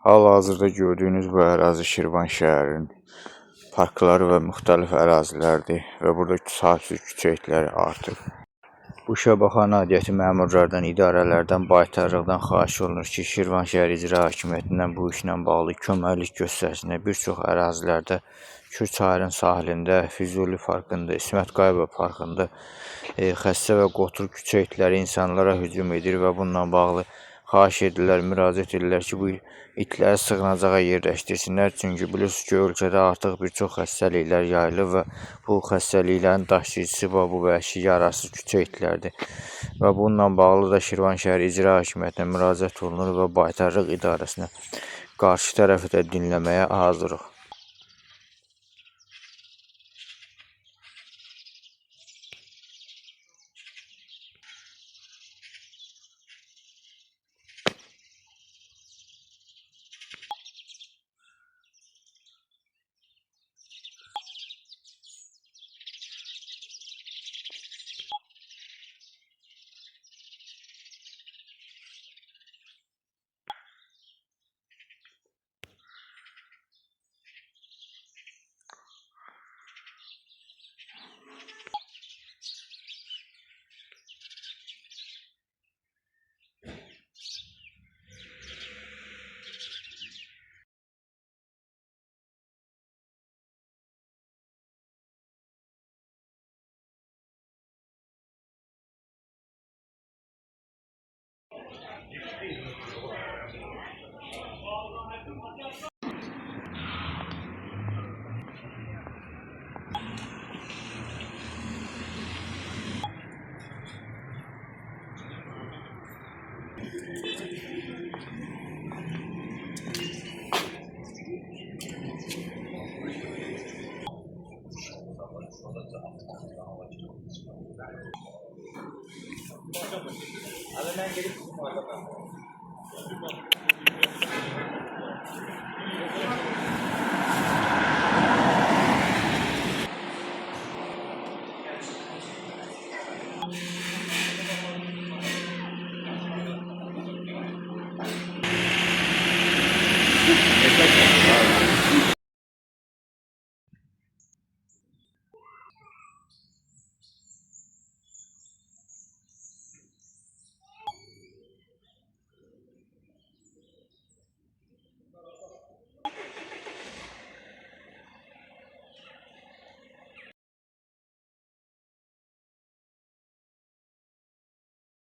Hal-hazırda gördüyünüz bu ərazi Şirvanşəhərin parkları və müxtəlif ərazilərdir və burada sahibsiz küçə itləri artıb. Bu işə baxan aidiyyəti məmurlardan, idarələrdən, baytarlıqdan xahiş olunur ki, Şirvanşəhər İcra Hakimiyyətindən bu işlə bağlı köməklik göstərsinlər. Bir çox ərazilərdə Kür çayının sahilində, Füzuli parkında, İsmət Qayıbov parkında xəstə və qotur küçə itləri insanlara hücum edir və bununla bağlı xahiş edirlər, müraciət edirlər ki, bu itləri sığınacağa yerləşdirsinlər. Çünki bilirsiniz ki, ölkədə artıq bir çox xəstəliklər yayılır və bu xəstəliklərin daşıyıcısı bu vəhşi yararsız küçə itlərdir. Və bununla bağlı da Şirvanşəhər İcra Hakimiyyətinə müraciət olunur və baytarlıq idarəsinə qarşı tərəfi də dinləməyə hazırıq.